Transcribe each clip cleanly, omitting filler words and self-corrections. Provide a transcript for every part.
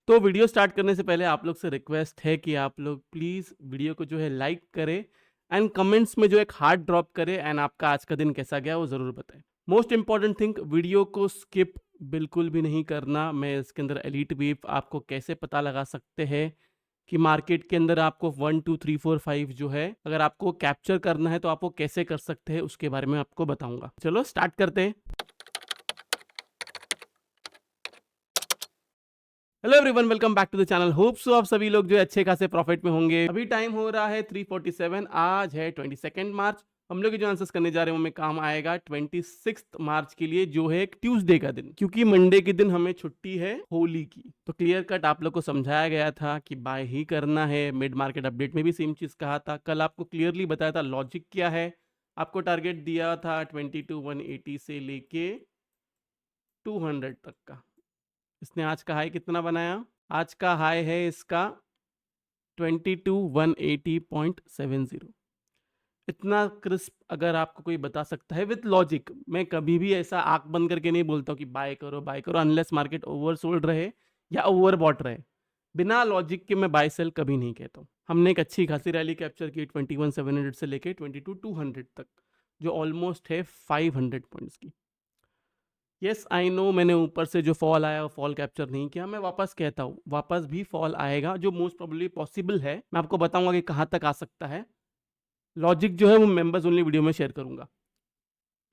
तो video start करने से पहले आप लोग से रिक्वेस्ट है कि आप लोग प्लीज़ वीडियो को जो है लाइक करें एंड कमेंट्स में जो एक हार्ट ड्रॉप करें एंड आपका आज का दिन कैसा गया वो ज़रूर बताएं। मोस्ट इंपॉर्टेंट थिंग, वीडियो को स्किप बिल्कुल भी नहीं करना। मैं इसके अंदर एलीट वेव आपको कैसे पता लगा सकते हैं कि मार्केट के अंदर आपको 1 2 3 4 5 जो है अगर आपको कैप्चर करना है तो आप वो कैसे कर सकते हैं उसके बारे में आपको बताऊंगा। चलो स्टार्ट करते हैं। Hello everyone, welcome back to the channel. Hope so आप सभी लोग जो है अच्छे खासे प्रॉफिट में होंगे। अभी टाइम हो रहा है 3:47। आज है 22 मार्च। हम लोग जो आंसर्स करने जा रहे हैं वो में काम आएगा 26 मार्च के लिए, जो है एक ट्यूसडे का दिन, क्योंकि मंडे के दिन हमें छुट्टी है होली की। तो क्लियर कट आप लोग को समझाया गया था कि बाय ही करना है। मिड मार्केट अपडेट में भी सेम चीज कहा था। कल आपको क्लियरली बताया था लॉजिक क्या है। आपको टारगेट दिया था 22,180 से लेके 200 तक का। इसने आज का हाई कितना बनाया? आज का हाई है इसका 22,180.70। इतना क्रिस्प अगर आपको कोई बता सकता है विथ लॉजिक। मैं कभी भी ऐसा आंख बंद करके नहीं बोलता हूँ कि बाय करो अनलेस मार्केट ओवरसोल्ड रहे या ओवरबॉट रहे। बिना लॉजिक के मैं बाय सेल कभी नहीं कहता हूँ। हमने एक अच्छी खासी रैली कैप्चर की 21,700 से लेके 22,200 तक, जो ऑलमोस्ट है 500 पॉइंट्स की। यस आई नो, मैंने ऊपर से जो फॉल आया वो फॉल कैप्चर नहीं किया। मैं वापस कहता हूँ वापस भी फॉल आएगा, जो मोस्ट प्रोबेबली पॉसिबल है। मैं आपको बताऊंगा कि कहाँ तक आ सकता है। लॉजिक जो है वो मेंबर्स ओनली वीडियो में शेयर करूंगा।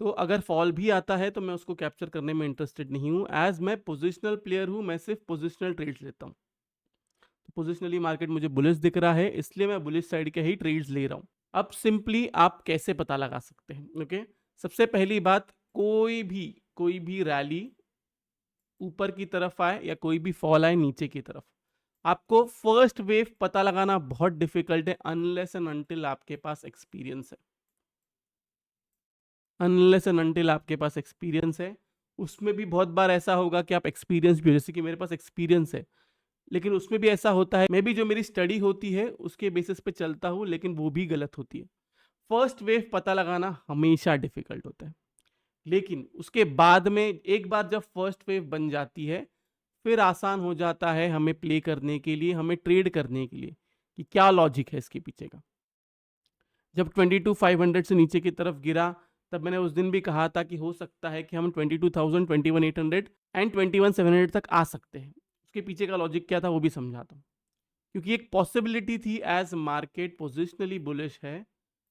तो अगर फॉल भी आता है तो मैं उसको कैप्चर करने में इंटरेस्टेड नहीं हूँ। एज मैं पोजिशनल प्लेयर हूँ, मैं सिर्फ पोजिशनल ट्रेड्स लेता हूँ। तो पोजिशनली मार्केट मुझे बुलिश दिख रहा है, इसलिए मैं बुलिश साइड के ही ट्रेड्स ले रहा हूँ। अब सिंपली आप कैसे पता लगा सकते हैं? ओके, सबसे पहली बात, कोई भी रैली ऊपर की तरफ आए या कोई भी फॉल आए नीचे की तरफ, आपको फर्स्ट वेव पता लगाना बहुत डिफिकल्ट है अनलेस एंड अनटिल आपके पास एक्सपीरियंस है। अनलेस एंड अनटिल आपके पास एक्सपीरियंस है। उसमें भी बहुत बार ऐसा होगा कि आप एक्सपीरियंस भी, जैसे कि मेरे पास एक्सपीरियंस है, लेकिन उसमें भी ऐसा होता है, मैं भी जो मेरी स्टडी होती है उसके बेसिस पे चलता हूँ, लेकिन वो भी गलत होती है। फर्स्ट वेव पता लगाना हमेशा डिफिकल्ट होता है, लेकिन उसके बाद में एक बार जब फर्स्ट वेव बन जाती है फिर आसान हो जाता है हमें प्ले करने के लिए, हमें ट्रेड करने के लिए कि क्या लॉजिक है इसके पीछे का। जब 22,500 से नीचे की तरफ गिरा, तब मैंने उस दिन भी कहा था कि हो सकता है कि हम 22,000, 21,800 एंड 21,700 तक आ सकते हैं। उसके पीछे का लॉजिक क्या था वो भी समझाता हूँ, क्योंकि एक पॉसिबिलिटी थी एज मार्केट पोजिशनली बुलिश है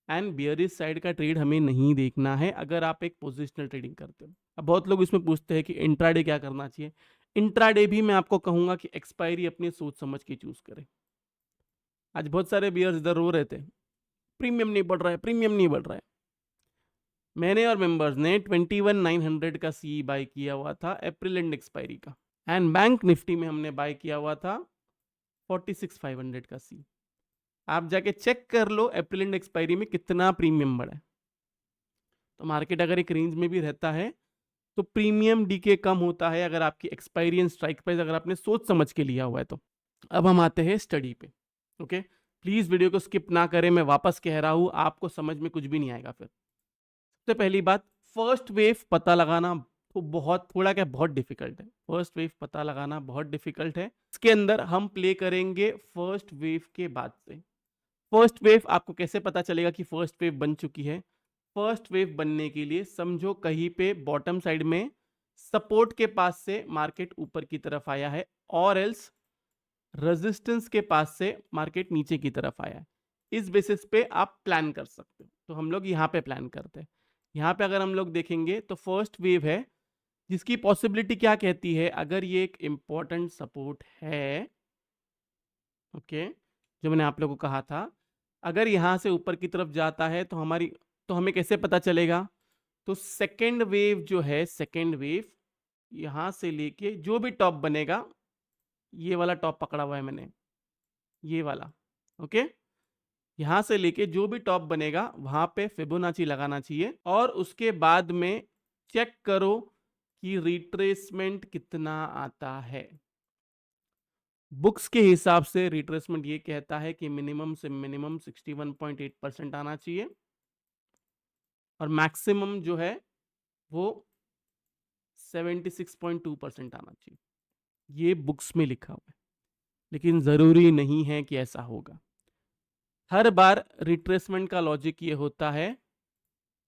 एंड बियरिश साइड का ट्रेड हमें नहीं देखना है अगर आप एक पोजिशनल ट्रेडिंग करते हो। अब बहुत लोग इसमें पूछते हैं कि इंट्राडे क्या करना चाहिए। इंट्राडे भी मैं आपको कहूंगा कि एक्सपायरी अपनी सोच समझ के चूज करें। आज बहुत सारे बियर्स इधर रो रहे थे, प्रीमियम नहीं बढ़ रहा है, प्रीमियम नहीं बढ़ रहा है। मैंने और मेंबर्स ने 21,900 का सी बाय किया हुआ था अप्रैल एंड एक्सपायरी का, एंड बैंक निफ्टी में हमने बाय किया हुआ था 46,500 का सी। आप जाके चेक कर लो अप्रैल एंड एक्सपायरी में कितना प्रीमियम बढ़ा है। तो मार्केट अगर एक रेंज में भी रहता है तो प्रीमियम डीके कम होता है अगर आपकी एक्सपायरी एंड स्ट्राइक प्राइस अगर आपने सोच समझ के लिया हुआ है तो। अब हम आते हैं स्टडी पे। ओके, प्लीज वीडियो को स्किप ना करें, मैं वापस कह रहा हूं आपको समझ में कुछ भी नहीं आएगा फिर। सबसे पहली बात, फर्स्ट वेव पता लगाना तो बहुत थोड़ा क्या बहुत डिफिकल्ट है। फर्स्ट वेव पता लगाना बहुत डिफिकल्ट है। इसके अंदर हम प्ले करेंगे फर्स्ट वेव के बाद से। फर्स्ट वेव आपको कैसे पता चलेगा कि फर्स्ट वेव बन चुकी है? फर्स्ट वेव बनने के लिए समझो कहीं पे बॉटम साइड में सपोर्ट के पास से मार्केट ऊपर की तरफ आया है, और एल्स रेजिस्टेंस के पास से मार्केट नीचे की तरफ आया है। इस बेसिस पे आप प्लान कर सकते हो। तो हम लोग यहाँ पे प्लान करते हैं। यहाँ पे अगर हम लोग देखेंगे तो फर्स्ट वेव है जिसकी पॉसिबिलिटी क्या कहती है, अगर ये एक इंपॉर्टेंट सपोर्ट है, ओके, जो मैंने आप लोगों को कहा था, अगर यहां से ऊपर की तरफ जाता है तो हमें कैसे पता चलेगा? तो सेकेंड वेव जो है, सेकेंड वेव यहां से लेके जो भी टॉप बनेगा, ये वाला टॉप पकड़ा हुआ है मैंने, ये वाला, ओके, यहां से लेके जो भी टॉप बनेगा वहां पे फिबोनाची लगाना चाहिए, और उसके बाद में चेक करो कि रिट्रेसमेंट कितना आता है। बुक्स के हिसाब से रिट्रेसमेंट ये कहता है कि मिनिमम से मिनिमम 61.8% आना चाहिए, और मैक्सिमम जो है वो 76.2% आना चाहिए। ये बुक्स में लिखा हुआ है। लेकिन ज़रूरी नहीं है कि ऐसा होगा। हर बार रिट्रेसमेंट का लॉजिक ये होता है,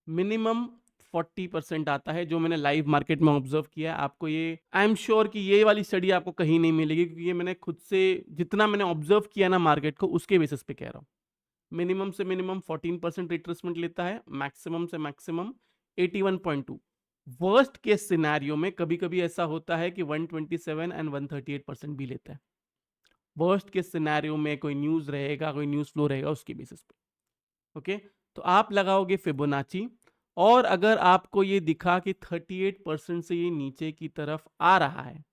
मिनिमम 40% आता है, जो मैंने लाइव मार्केट में ऑब्जर्व किया है। आपको ये, आई एम श्योर कि ये वाली स्टडी आपको कहीं नहीं मिलेगी, क्योंकि ये मैंने खुद से जितना मैंने ऑब्जर्व किया ना मार्केट को, उसके बेसिस पे कह रहा हूँ। मिनिमम से मिनिमम 14% रिट्रेसमेंट लेता है, मैक्सिमम से मैक्सिमम 81.2। वर्स्ट केस सिनेरियो में कभी कभी ऐसा होता है कि 127 एंड 138% भी लेता है। वर्स्ट केस सिनेरियो में कोई न्यूज़ रहेगा, कोई न्यूज़ फ्लो रहेगा, उसके बेसिस पे। ओके, तो आप लगाओगे फिबोनाची, और अगर आपको ये दिखा कि 38% से ये नीचे की तरफ आ रहा है,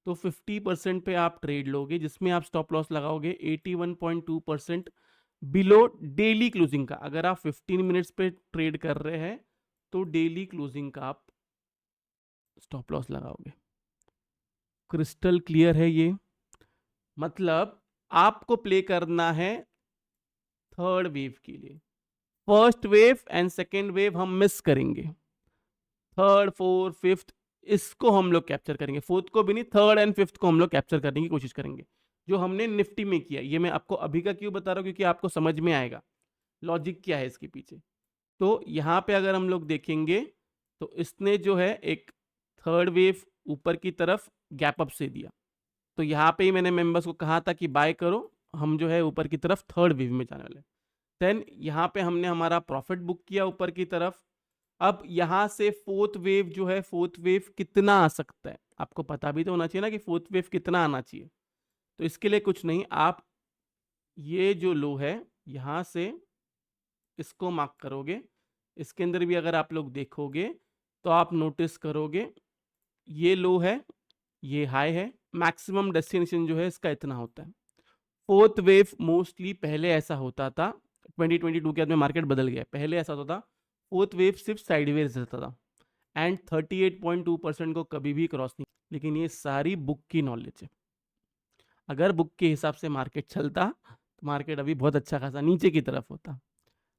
तो 50% पे आप ट्रेड लोगे, जिसमें आप स्टॉप लॉस लगाओगे 81.2% बिलो डेली क्लोजिंग का। अगर आप 15 मिनट्स पे ट्रेड कर रहे हैं तो डेली क्लोजिंग का आप स्टॉप लॉस लगाओगे। क्रिस्टल क्लियर है ये? मतलब आपको प्ले करना है थर्ड वेव के लिए। First wave and second wave हम मिस करेंगे, थर्ड फोर्थ फिफ्थ इसको हम लोग कैप्चर करेंगे, फोर्थ को भी नहीं, थर्ड एंड फिफ्थ को हम लोग कैप्चर करने की कोशिश करेंगे, जो हमने निफ्टी में किया। ये मैं आपको अभी का क्यों बता रहा हूं, क्योंकि आपको समझ में आएगा लॉजिक क्या है इसके पीछे। तो यहाँ पे अगर हम लोग देखेंगे तो इसने जो है एक थर्ड वेव ऊपर की तरफ गैप अप से दिया, तो यहाँ पे ही मैंने मेंबर्स को कहा था कि बाय करो, हम जो है ऊपर की तरफ थर्ड वेव में जाने वाले। देन यहाँ पे हमने हमारा प्रॉफिट बुक किया ऊपर की तरफ। अब यहाँ से फोर्थ वेव जो है, फोर्थ वेव कितना आ सकता है आपको पता भी तो होना चाहिए ना, कि फोर्थ वेव कितना आना चाहिए। तो इसके लिए कुछ नहीं, आप ये जो लो है यहाँ से इसको मार्क करोगे, इसके अंदर भी अगर आप लोग देखोगे तो आप नोटिस करोगे ये लो है, ये हाई है, मैक्सिमम डेस्टिनेशन जो है इसका इतना होता है। फोर्थ वेव मोस्टली पहले ऐसा होता था, 2022 के बाद में मार्केट बदल गया, पहले ऐसा होता था फोर्थ वेव सिर्फ साइडवेज रहता था एंड 38.2% को कभी भी क्रॉस नहीं। लेकिन ये सारी बुक की नॉलेज है। अगर बुक के हिसाब से मार्केट चलता तो मार्केट अभी बहुत अच्छा खासा नीचे की तरफ होता।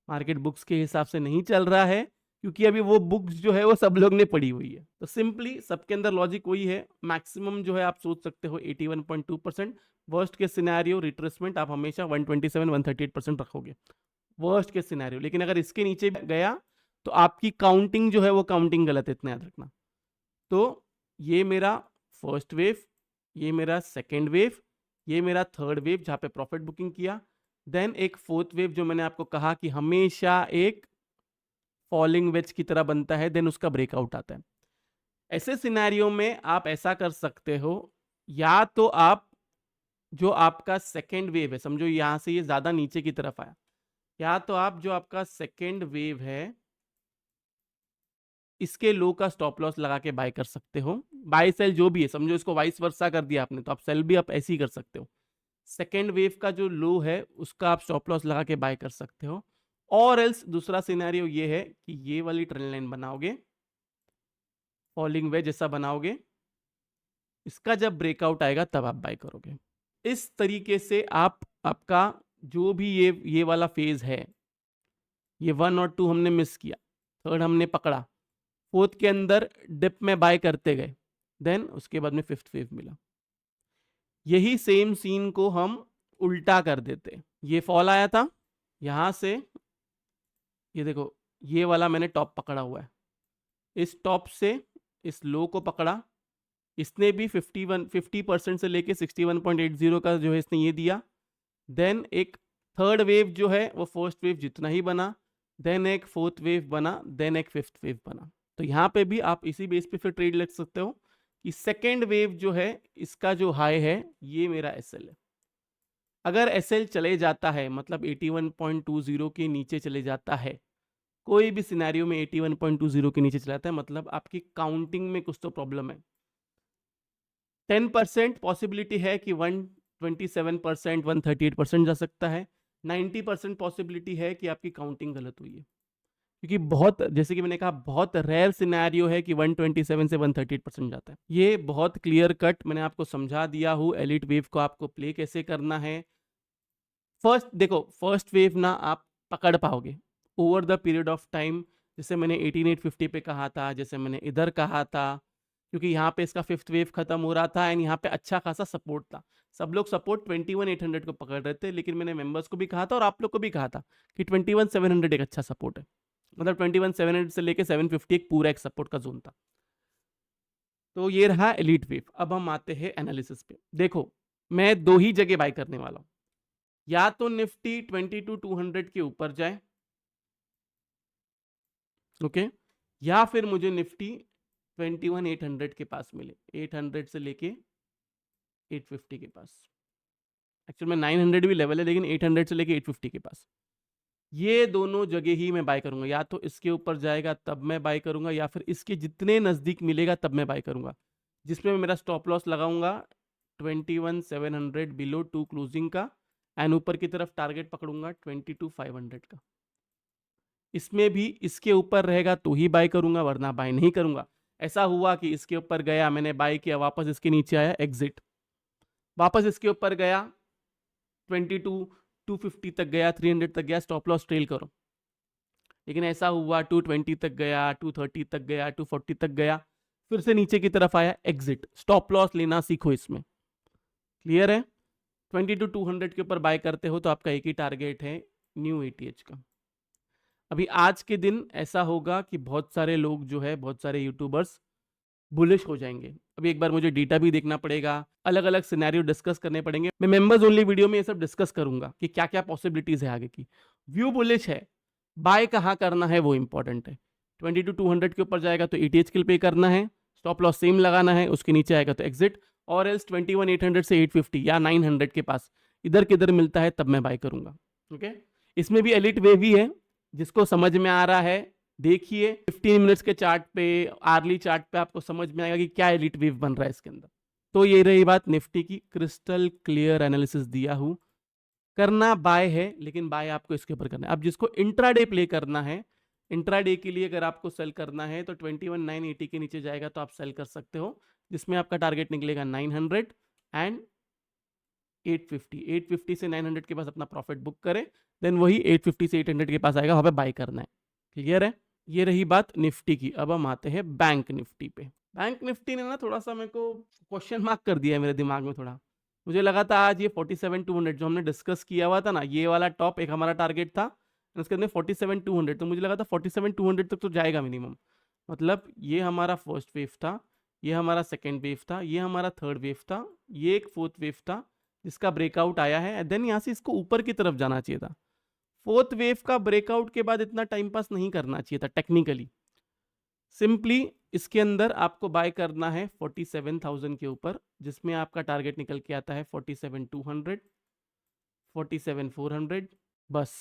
मार्केट बुक्स के हिसाब से नहीं चल रहा है, क्योंकि अभी वो बुक्स जो है वो सब लोग ने पढ़ी हुई है। तो सिंपली सबके अंदर लॉजिक वही है, मैक्सिमम जो है आप सोच सकते हो 81.2%, वर्स्ट के सिनेरियो रिट्रेसमेंट आप हमेशा 127 138% रखोगे, वर्स्ट के सिनेरियो। लेकिन अगर इसके नीचे गया तो आपकी काउंटिंग जो है वो काउंटिंग गलत है, इतना याद रखना। तो ये मेरा फर्स्ट वेव, ये मेरा सेकेंड वेव, ये मेरा थर्ड वेव जहाँ पे प्रॉफिट बुकिंग किया। देन एक फोर्थ वेव जो मैंने आपको कहा कि हमेशा एक फॉलिंग वेज की तरह बनता है, देन उसका ब्रेकआउट आता है। ऐसे सिनेरियो में आप ऐसा कर सकते हो, या तो आप जो आपका सेकेंड वेव है, समझो यहां से ये ज्यादा नीचे की तरफ आया, या तो आप जो आपका सेकेंड वेव है इसके लो का स्टॉप लॉस लगा के बाय कर सकते हो। बाय सेल जो भी है, समझो इसको वाइस वर्सा कर दिया आपने, तो आप सेल भी आप ऐसे ही कर सकते हो। सेकेंड वेव का जो लो है उसका आप स्टॉप लॉस लगा के बाय कर सकते हो। और एल्स दूसरा सिनेरियो ये है कि ये वाली ट्रेंड लाइन बनाओगे, फॉलिंग वेज जैसा बनाओगे, इसका जब ब्रेकआउट आएगा तब आप बाय करोगे। इस तरीके से आप आपका जो भी ये वाला फेज है, ये 1 और 2 हमने मिस किया, थर्ड हमने पकड़ा, फोर्थ के अंदर डिप में बाय करते गए, देन उसके बाद में फिफ्थ वेव मिला। यही सेम सीन को हम उल्टा कर देते। ये फॉल आया था यहां से, ये देखो ये वाला मैंने टॉप पकड़ा हुआ है, इस टॉप से इस लो को पकड़ा, इसने भी 50% से लेके 61.80 का जो है इसने ये दिया। देन एक थर्ड वेव जो है वो फर्स्ट वेव जितना ही बना, देन एक फोर्थ वेव बना, देन एक फिफ्थ वेव बना। तो यहाँ पे भी आप इसी बेस पे फिर ट्रेड ले सकते हो कि सेकेंड वेव जो है इसका जो हाई है ये मेरा एसएल है। अगर एसएल चले जाता है, मतलब 81.20 के नीचे चले जाता है, कोई भी सिनेरियो में 81.20 के नीचे चला जाता है, मतलब आपकी काउंटिंग में कुछ तो प्रॉब्लम है। 10% पॉसिबिलिटी है कि 127% 138% जा सकता है, 90% पॉसिबिलिटी है कि आपकी काउंटिंग गलत हुई है, क्योंकि बहुत, जैसे कि मैंने कहा, बहुत रेयर सिनेरियो है कि 127 से 138% जाता है। ये बहुत क्लियर कट मैंने आपको समझा दिया हूँ, एलिट वेव को आपको प्ले कैसे करना है। फर्स्ट देखो, फर्स्ट वेव ना आप पकड़ पाओगे over the period of time, जैसे मैंने 18850 पे कहा था, जैसे मैंने इधर कहा था, क्योंकि यहाँ पे इसका फिफ्थ वेव खत्म हो रहा था एंड यहाँ पे अच्छा खासा सपोर्ट था। सब लोग सपोर्ट 21,800 को पकड़ रहे थे, लेकिन मैंने मेंबर्स को भी कहा था और आप लोग को भी कहा था कि 21,700 एक अच्छा सपोर्ट है। मतलब 21,700 से लेके 750 एक पूरा एक सपोर्ट का जोन था। तो ये रहा एलीट वेव। अब हम आते हैं एनालिसिस पे। देखो, मैं दो ही जगह बाय करने वाला हूं, या तो निफ्टी 22,200 के ऊपर जाए, ओके, या फिर मुझे निफ्टी 21,800 के पास मिले, 800 से लेके 850 के पास। एक्चुअल में 900 भी लेवल है, लेकिन 800 से लेके 850 के पास, ये दोनों जगह ही मैं बाय करूंगा। या तो इसके ऊपर जाएगा तब मैं बाय करूंगा, या फिर इसके जितने नजदीक मिलेगा तब मैं बाय करूंगा, जिसमें मैं मेरा स्टॉप लॉस लगाऊंगा 21,700 बिलो 2 क्लोजिंग का, एंड ऊपर की तरफ टारगेट पकड़ूंगा 22,500 का। इसमें भी इसके ऊपर रहेगा तो ही बाय करूंगा, वरना बाय नहीं करूंगा। ऐसा हुआ कि इसके ऊपर गया, मैंने बाय किया, वापस इसके नीचे आया, एग्जिट। वापस इसके ऊपर गया 250 तक गया, 300 तक गया, स्टॉप लॉस ट्रेल करो। लेकिन ऐसा हुआ 220 तक गया, 230 तक गया, 240 तक गया, फिर से नीचे की तरफ आया, एग्जिट। स्टॉप लॉस लेना सीखो इसमें। क्लियर है? 22,200 के ऊपर बाय करते हो तो आपका एक ही टारगेट है, न्यू एटीएच का। अभी आज के दिन ऐसा होगा कि बहुत सारे लोग जो है, बहुत सारे यूट्यूबर्स बुलिश हो जाएंगे। अभी एक बार मुझे डेटा भी देखना पड़ेगा, अलग अलग सिनेरियो डिस्कस करने पड़ेंगे। मैं मेंबर्स ओनली वीडियो में ये सब डिस्कस करूंगा कि क्या क्या पॉसिबिलिटीज है आगे की। व्यू बुलिश है, बाय कहाँ करना है वो इंपॉर्टेंट है। 22,200 के ऊपर जाएगा तो ईटीएच के लिए पे करना है, स्टॉप लॉस सेम लगाना है, उसके नीचे आएगा तो एग्जिट, और एल्स 21,800 से 850 या 900 के पास इधर किधर मिलता है तब मैं बाय करूंगा। ओके, इसमें भी एलिट वेव ही है, जिसको समझ में आ रहा है देखिए 15 मिनट्स के चार्ट पे, आर्ली चार्ट पे आपको समझ में आएगा कि क्या एलिट वेव बन रहा है इसके अंदर। तो ये रही बात निफ्टी की, क्रिस्टल क्लियर एनालिसिस दिया हूं। करना बाय है, लेकिन बाय आपको इसके ऊपर करना है। अब जिसको इंट्राडे प्ले करना है, इंट्राडे के लिए अगर आपको सेल करना है तो 21,980 के नीचे जाएगा तो आप सेल कर सकते हो, जिसमें आपका टारगेट निकलेगा 900 एंड 850। 850 से 900 के पास अपना प्रॉफिट बुक करे, देन वही 850 से 800 के पास आएगा, वहां पे बाय करना है। क्लियर है? ये रही बात निफ्टी की। अब हम आते हैं बैंक निफ्टी पे। बैंक निफ्टी ने ना थोड़ा सा मेरे को क्वेश्चन मार्क कर दिया है मेरे दिमाग में थोड़ा। मुझे लगा था आज ये 47,200 जो हमने डिस्कस किया हुआ था ना, ये वाला टॉप एक हमारा टारगेट था, उसके अंदर 47,200, तो मुझे लगा था 47,200 तक तो जाएगा मिनिमम। मतलब ये हमारा फर्स्ट वेव था, ये हमारा सेकेंड वेव था, ये हमारा थर्ड वेव था, ये एक फोर्थ वेव था जिसका ब्रेकआउट आया है, देन यहाँ से इसको ऊपर की तरफ जाना चाहिए था। फोर्थ वेव का ब्रेकआउट के बाद इतना टाइम पास नहीं करना चाहिए था टेक्निकली। सिंपली इसके अंदर आपको बाय करना है 47,000 के ऊपर, जिसमें आपका टारगेट निकल के आता है 47,200, 47,400, बस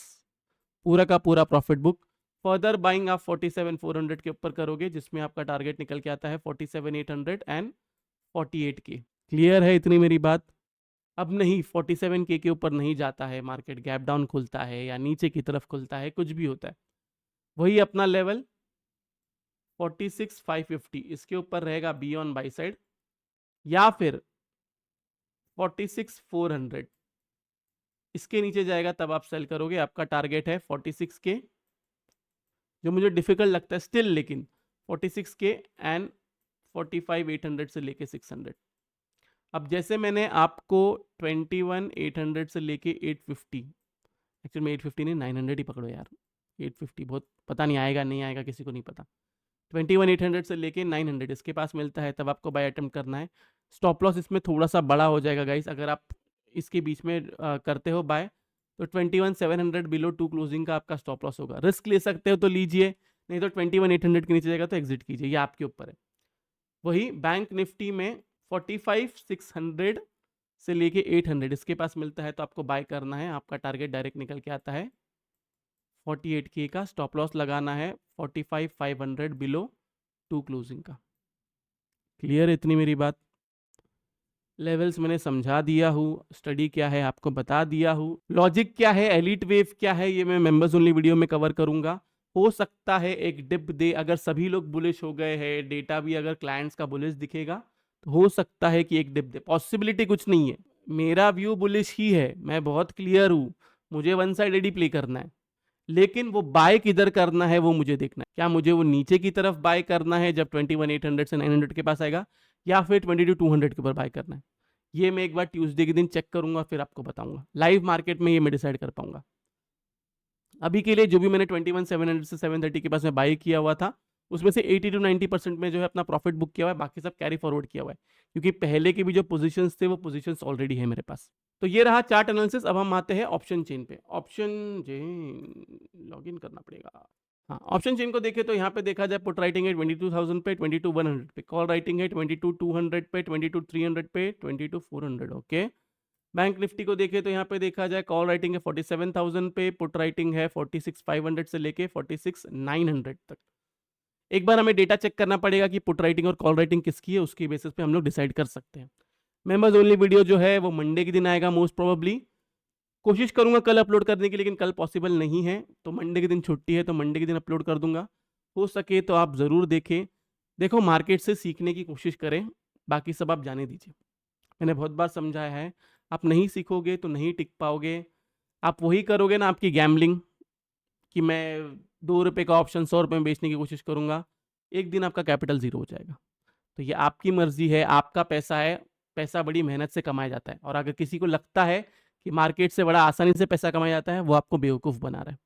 पूरा का पूरा प्रॉफिट बुक। फर्दर बाइंग आप 47,400 के ऊपर करोगे, जिसमें आपका टारगेट निकल के आता है 47,800 एंड 48 के। क्लियर है इतनी मेरी बात? अब नहीं 47K के ऊपर नहीं जाता है, मार्केट गैप डाउन खुलता है या नीचे की तरफ खुलता है, कुछ भी होता है, वही अपना लेवल 46,550 इसके ऊपर रहेगा बी ऑन बाई साइड, या फिर 46,400 इसके नीचे जाएगा तब आप सेल करोगे। आपका टारगेट है 46K, जो मुझे डिफिकल्ट लगता है स्टिल, लेकिन 46K एंड 45,800 से लेके 600। अब जैसे मैंने आपको 21,800 से लेके 850, एक्चुअली में 850 नहीं 900 ही पकड़ो यार, 850 बहुत पता नहीं आएगा नहीं आएगा, किसी को नहीं पता। 21,800 से लेके 900 इसके पास मिलता है तब आपको बाय अटेम्प्ट करना है। स्टॉप लॉस इसमें थोड़ा सा बड़ा हो जाएगा गाइस, अगर आप इसके बीच में करते हो बाय तो 21,700 बिलो 2 क्लोजिंग का आपका स्टॉप लॉस होगा। रिस्क ले सकते हो तो लीजिए, नहीं तो 21,800 के नीचे जाएगा तो एग्जिट कीजिए, ये आपके ऊपर है। वही बैंक निफ्टी में 45,600 से लेके 800 इसके पास मिलता है तो आपको बाय करना है। आपका टारगेट डायरेक्ट निकल के आता है 48K का, स्टॉप लॉस लगाना है 45,500 बिलो 2 क्लोजिंग का। क्लियर है इतनी मेरी बात? लेवल्स मैंने समझा दिया हूँ, स्टडी क्या है आपको बता दिया हूँ, लॉजिक क्या है, एलिट वेव क्या है, ये मैं मेंबर्स ओनली वीडियो में कवर करूंगा। हो सकता है एक डिप दे, अगर सभी लोग बुलिश हो गए हैं, डेटा भी अगर क्लाइंट्स का बुलिश दिखेगा तो हो सकता है कि एक डिप दे, पॉसिबिलिटी कुछ नहीं है। मेरा व्यू बुलिश ही है, मैं बहुत क्लियर हूँ, मुझे वन साइडेड ही प्ले करना है। लेकिन वो बाय किधर करना है वो मुझे देखना है। क्या मुझे वो नीचे की तरफ बाय करना है जब 21,800 से 900 के पास आएगा, या फिर 22,200 के ऊपर बाय करना है? ये मैं एक बार ट्यूसडे के दिन चेक करूंगा, फिर आपको बताऊंगा। लाइव मार्केट में ये मैं डिसाइड कर पाऊंगा। अभी के लिए जो भी मैंने 21,700 से 730 के पास में बाय किया हुआ था, उसमें से 80 to 90% में जो है अपना प्रॉफिट बुक किया हुआ है, बाकी सब कैरी फॉरवर्ड किया हुआ है, क्योंकि पहले के भी जो पोजीशंस थे वो पोजीशंस ऑलरेडी है मेरे पास। तो ये रहा चार्ट एनालिसिस। अब हम आते हैं ऑप्शन चेन पे। ऑप्शन चेन लॉग इन करना पड़ेगा। हाँ, ऑप्शन चेन को देखें तो यहाँ पे देखा जाए पुट राइटिंग है 22,000 पे, 22,100 पे, कॉल राइटिंग है 22,200 पे, 22,300 पे, 22,400। ओके। बैंक निफ्टी को देखें तो यहाँ पे देखा जाए कॉल राइटिंग है 47,000 पे, पुट राइटिंग है 46,500 से लेके 46,900 तक। एक बार हमें डेटा चेक करना पड़ेगा कि पुट राइटिंग और कॉल राइटिंग किसकी है, उसके बेसिस पे हम लोग डिसाइड कर सकते हैं। मेंबर्स ओनली वीडियो जो है वो मंडे के दिन आएगा मोस्ट प्रोबेबली। कोशिश करूंगा कल अपलोड करने की, लेकिन कल पॉसिबल नहीं है, तो मंडे के दिन छुट्टी है, तो मंडे के दिन अपलोड कर दूंगा। हो सके तो आप ज़रूर देखें। देखो, मार्केट से सीखने की कोशिश करें, बाकी सब आप जाने दीजिए। मैंने बहुत बार समझाया है, आप नहीं सीखोगे तो नहीं टिक पाओगे। आप वही करोगे ना, आपकी गैम्बलिंग, कि मैं 2 रुपये का ऑप्शन 100 रुपये में बेचने की कोशिश करूंगा, एक दिन आपका कैपिटल ज़ीरो हो जाएगा। तो ये आपकी मर्जी है, आपका पैसा है, पैसा बड़ी मेहनत से कमाया जाता है। और अगर किसी को लगता है कि मार्केट से बड़ा आसानी से पैसा कमाया जाता है, वो आपको बेवकूफ़ बना रहा है।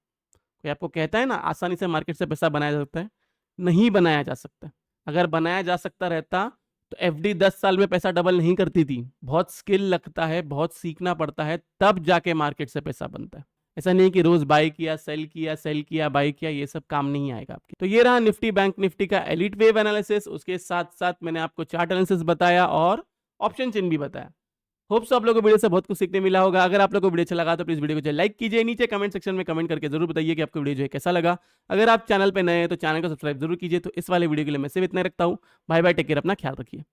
कोई आपको कहता है ना आसानी से मार्केट से पैसा बनाया जा सकता है, नहीं बनाया जा सकता। अगर बनाया जा सकता रहता तो एफडी 10 साल में पैसा डबल नहीं करती थी। बहुत स्किल लगता है, बहुत सीखना पड़ता है, तब जाके मार्केट से पैसा बनता है। ऐसा नहीं कि रोज बाय किया सेल किया, सेल किया बाय किया, ये सब काम नहीं आएगा आपके। तो ये रहा निफ्टी बैंक निफ्टी का एलिट वेव एनालिसिस। उसके साथ साथ मैंने आपको चार्ट एनालिसिस बताया और ऑप्शन चेन भी बताया। होप सो आप लोगों को वीडियो से बहुत कुछ सीखने मिला होगा। अगर आप लोगों को वीडियो अच्छा लगा तो प्लीज वीडियो को लाइक कीजिए। नीचे कमेंट सेक्शन में कमेंट करके जरूर बताइए कि आपको वीडियो जो है कैसा लगा। अगर आप चैनल पे नए हैं तो चैनल को सब्सक्राइब जरूर कीजिए। तो इस वाले वीडियो के लिए मैं सिर्फ इतना रखता हूँ। बाय बाय, टेक केयर, अपना ख्याल रखिए।